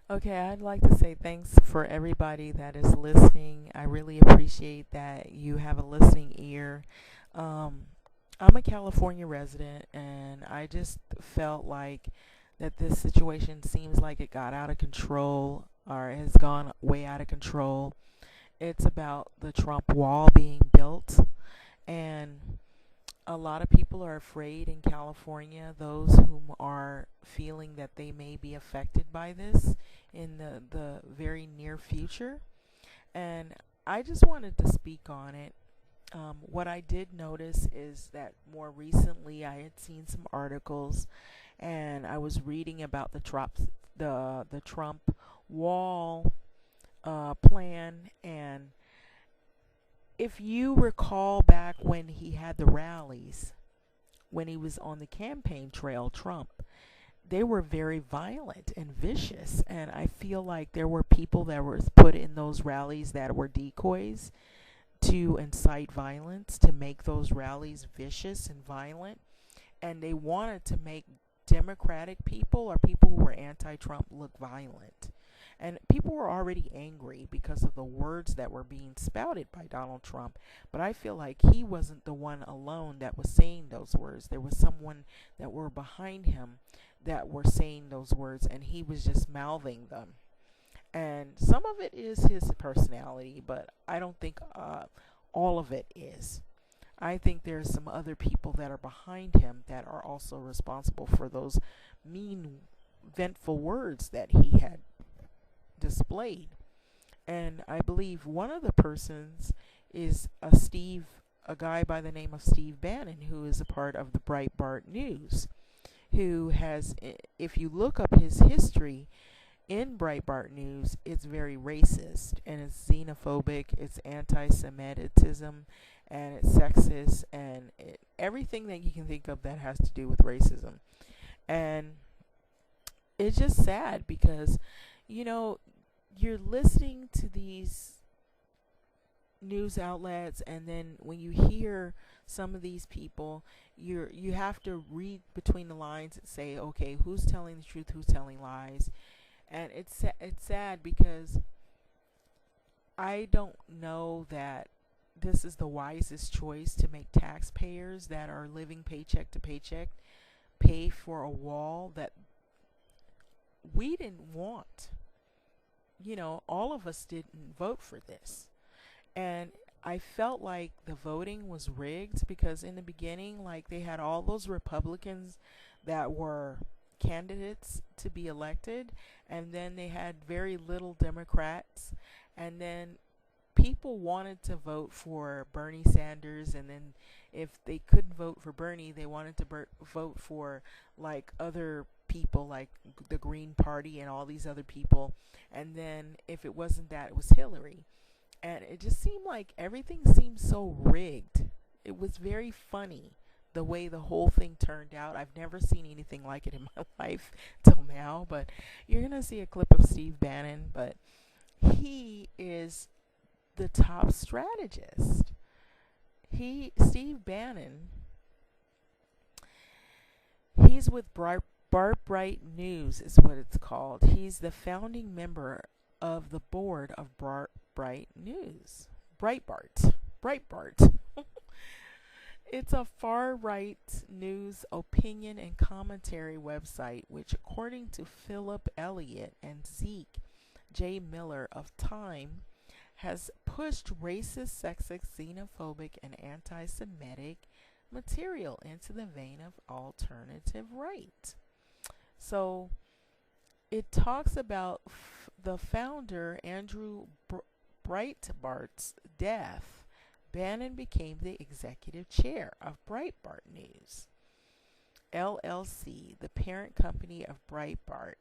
Okay, I'd like to say thanks for everybody that is listening. I really appreciate that you have a listening ear. Um, I'm a California resident, and I just felt like that this situation seems like it got out of control or has gone way out of control. It's about the Trump wall being built, and a lot of people are afraid in California, those whom are feeling that they may be affected by this in the very near future. And I just wanted to speak on it. What I did notice is that more recently I had seen some articles and I was reading about the Trump wall plan. And if you recall back when he had the rallies, when he was on the campaign trail, Trump, they were very violent and vicious. And I feel like there were people that were put in those rallies that were decoys to incite violence, to make those rallies vicious and violent. And they wanted to make Democratic people or people who were anti Trump look violent. And people were already angry because of the words that were being spouted by Donald Trump. But I feel like he wasn't the one alone that was saying those words. There was someone that were behind him that were saying those words, and he was just mouthing them. And some of it is his personality, but I don't think all of it is. I think there's some other people that are behind him that are also responsible for those mean, vengeful words that he had displayed. And I believe one of the persons is a guy by the name of Steve Bannon, who is a part of the Breitbart News, who has, if you look up his history in Breitbart News, it's very racist and it's xenophobic, it's anti-Semitism, and it's sexist, and everything that you can think of that has to do with racism. And it's just sad because, you know, you're listening to these news outlets, and then when you hear some of these people, you have to read between the lines and say, okay, who's telling the truth, who's telling lies. And it's sad because I don't know that this is the wisest choice to make taxpayers that are living paycheck to paycheck pay for a wall that we didn't want. You know, all of us didn't vote for this. And I felt like the voting was rigged because in the beginning, like, they had all those Republicans that were candidates to be elected, and then they had very little Democrats, and then people wanted to vote for Bernie Sanders, and then if they couldn't vote for Bernie, they wanted to vote for like other people like the Green Party and all these other people. And then if it wasn't that, it was Hillary. And it just seemed like everything seemed so rigged. It was very funny the way the whole thing turned out. I've never seen anything like it in my life till now, but you're going to see a clip of Steve Bannon, but he is the top strategist. Steve Bannon, he's with Bright News is what it's called. He's the founding member of the board of Bright News. Breitbart. It's a far-right news opinion and commentary website which, according to Philip Elliott and Zeke J. Miller of Time, has pushed racist, sexist, xenophobic, and anti-Semitic material into the vein of alternative right. So it talks about the founder, Andrew Breitbart's death. Bannon became the executive chair of Breitbart News, LLC, the parent company of Breitbart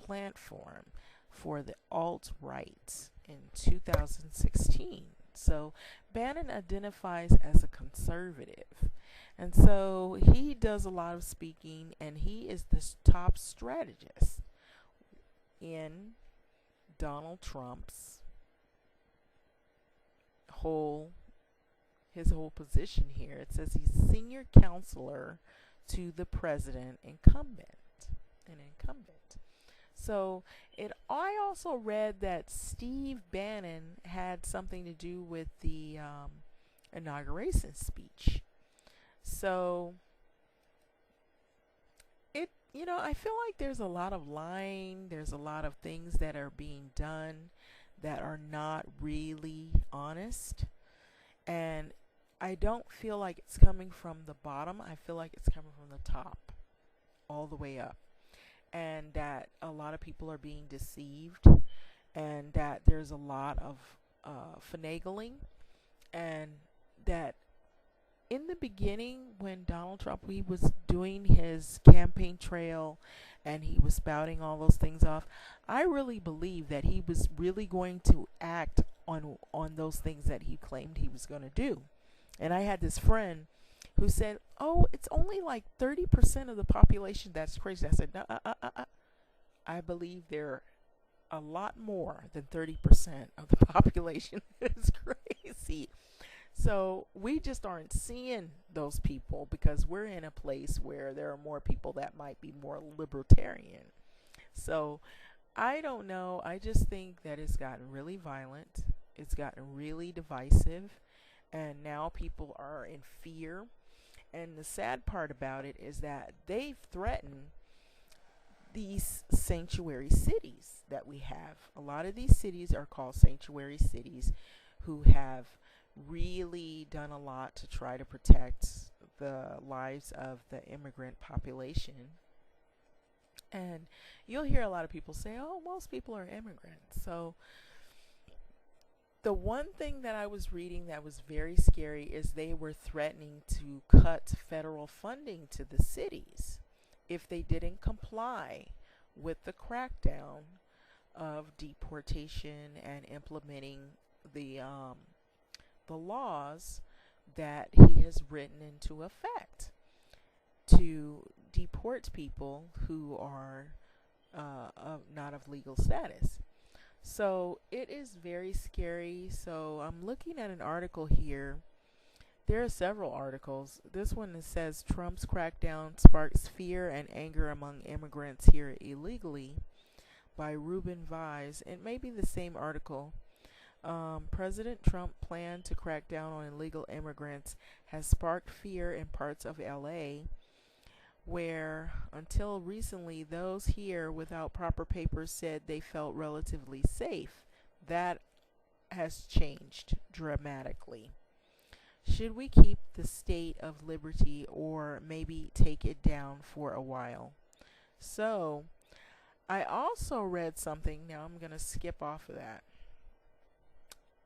platform for the alt-right in 2016. So Bannon identifies as a conservative. And so he does a lot of speaking, and he is the top strategist in Donald Trump's his whole position here. It says he's senior counselor to the president an incumbent. So I also read that Steve Bannon had something to do with the inauguration speech. So I feel like there's a lot of lying. There's a lot of things that are being done that are not really honest. And I don't feel like it's coming from the bottom. I feel like it's coming from the top all the way up. And that a lot of people are being deceived. And that there's a lot of finagling. And that in the beginning, when Donald Trump, he was doing his campaign trail and he was spouting all those things off, I really believe that he was really going to act on those things that he claimed he was going to do. And I had this friend who said, "Oh, it's only like 30% of the population that's crazy." I said, "No, I believe there are a lot more than 30% of the population that is crazy." So we just aren't seeing those people because we're in a place where there are more people that might be more libertarian. So I don't know. I just think that it's gotten really violent. It's gotten really divisive. And now people are in fear. And the sad part about it is that they've threatened these sanctuary cities that we have. A lot of these cities are called sanctuary cities who have really done a lot to try to protect the lives of the immigrant population. And you'll hear a lot of people say, "Oh, most people are immigrants." So the one thing that I was reading that was very scary is they were threatening to cut federal funding to the cities if they didn't comply with the crackdown of deportation and implementing the laws that he has written into effect to deport people who are not of legal status. So it is very scary. So I'm looking at an article here. There are several articles. This one that says Trump's crackdown sparks fear and anger among immigrants here illegally by Ruben Vives. It may be the same article. President Trump plan to crack down on illegal immigrants has sparked fear in parts of LA where until recently those here without proper papers said they felt relatively safe. That has changed dramatically. Should we keep the state of liberty or maybe take it down for a while? So I also read something. Now I'm going to skip off of that.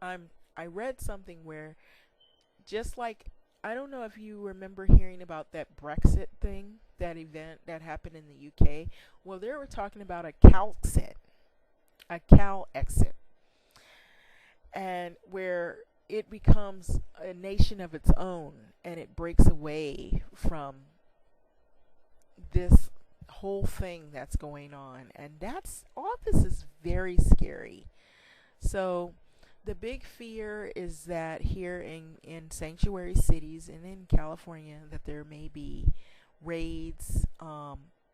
I read something where, just like, I don't know if you remember hearing about that Brexit thing, that event that happened in the UK. Well, they were talking about a Cal exit, and where it becomes a nation of its own and it breaks away from this whole thing that's going on. And that's all. This is very scary. So the big fear is that here in sanctuary cities and in California that there may be raids,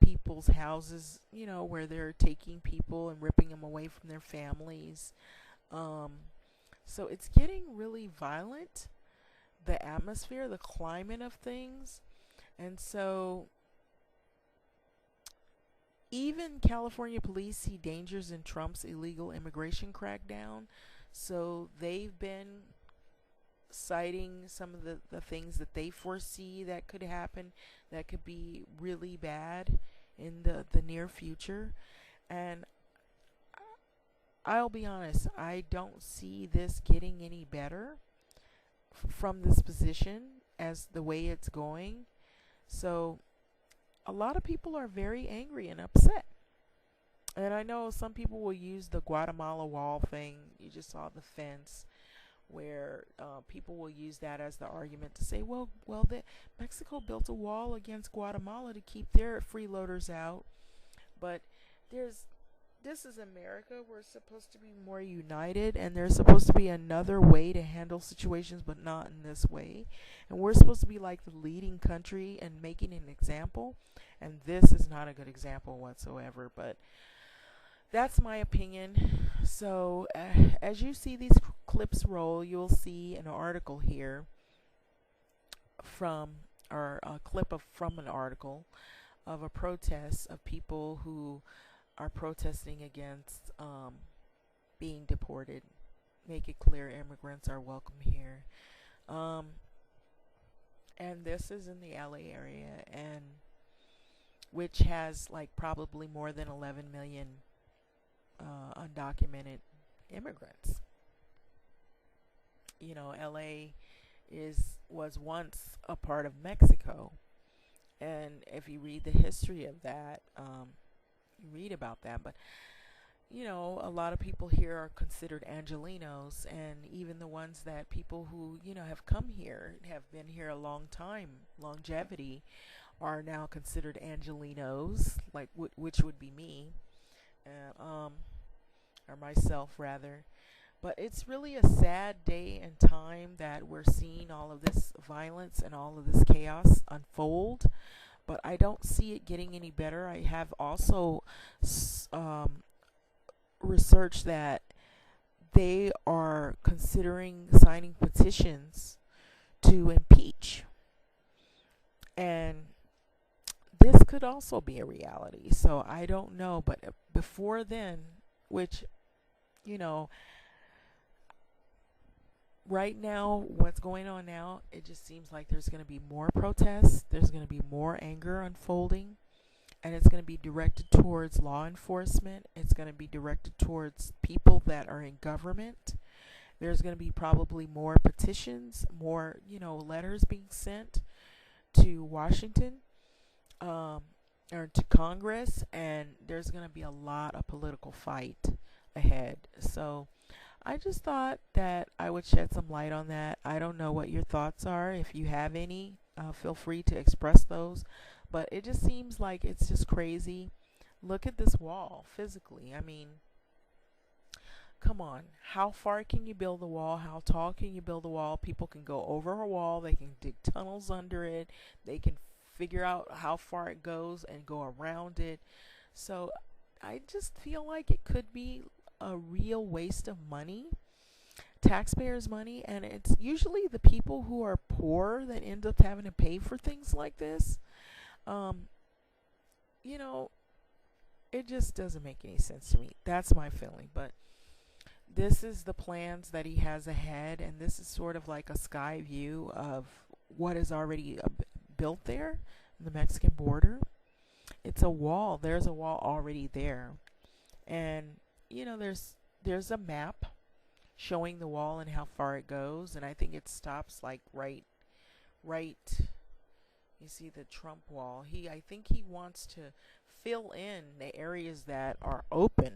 people's houses, where they're taking people and ripping them away from their families. So it's getting really violent, the atmosphere, the climate of things. And so even California police see dangers in Trump's illegal immigration crackdown. So they've been citing some of the things that they foresee that could happen, that could be really bad in the near future. And I'll be honest, I don't see this getting any better from this position as the way it's going. So a lot of people are very angry and upset. And I know some people will use the Guatemala wall thing. You just saw the fence, where people will use that as the argument to say, well, Mexico built a wall against Guatemala to keep their freeloaders out. But this is America. We're supposed to be more united, and there's supposed to be another way to handle situations, but not in this way. And we're supposed to be like the leading country and making an example. And this is not a good example whatsoever. But that's my opinion. So, as you see these clips roll, you'll see an article here from, or a clip of from an article of a protest of people who are protesting against being deported. Make it clear immigrants are welcome here. Um, and this is in the LA area, and which has like probably more than 11 million undocumented immigrants. You know, LA was once a part of Mexico, and if you read the history of that, you read about that. But you know, a lot of people here are considered Angelinos, and even the ones that people who, you know, have come here, have been here a long time, longevity, are now considered Angelinos, like which would be me, or myself rather. But it's really a sad day and time that we're seeing all of this violence and all of this chaos unfold. But I don't see it getting any better. I have also researched that they are considering signing petitions to impeach. And this could also be a reality. So I don't know. But before then, which, you know, right now, what's going on now, it just seems like there's going to be more protests, there's going to be more anger unfolding, and it's going to be directed towards law enforcement. It's going to be directed towards people that are in government. There's going to be probably more petitions, more, you know, letters being sent to Washington, or to Congress, and there's going to be a lot of political fight ahead. So I just thought that I would shed some light on that. I don't know what your thoughts are. If you have any, feel free to express those. But it just seems like it's just crazy. Look at this wall physically. I mean, come on. How far can you build a wall? How tall can you build a wall? People can go over a wall. They can dig tunnels under it. They can figure out how far it goes and go around it. So I just feel like it could be a real waste of money, taxpayers' money, and it's usually the people who are poor that end up having to pay for things like this. Um, you know, it just doesn't make any sense to me. That's my feeling. But this is the plans that he has ahead, and this is sort of like a sky view of what is already built there, the Mexican border. It's a wall. There's a wall already there, and you know, there's a map showing the wall and how far it goes, and I think it stops like right. You see the Trump wall. I think he wants to fill in the areas that are open.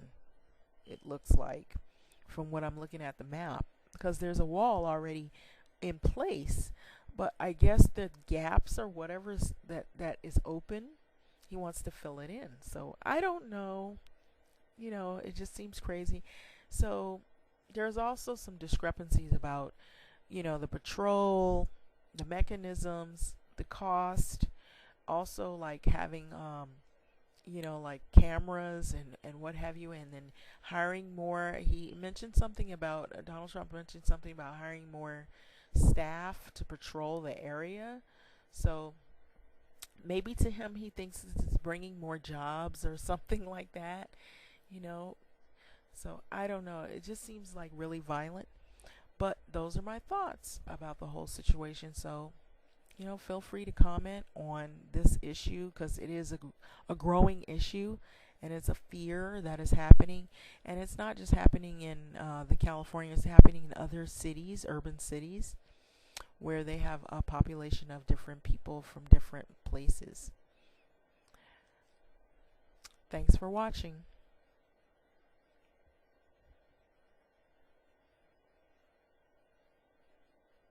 It looks like, from what I'm looking at the map, because there's a wall already in place, but I guess the gaps or whatever that is open, he wants to fill it in. So I don't know. You know, it just seems crazy. So there's also some discrepancies about, you know, the patrol, the mechanisms, the cost, also like having, you know, like cameras and what have you, and then hiring more. He mentioned something about, Donald Trump mentioned something about hiring more staff to patrol the area. So maybe to him, he thinks this is bringing more jobs or something like that. You know, so I don't know. It just seems like really violent. But those are my thoughts about the whole situation. So, you know, feel free to comment on this issue, because it is a growing issue, and it's a fear that is happening. And it's not just happening in the California, it's happening in other cities, urban cities, where they have a population of different people from different places. Thanks for watching.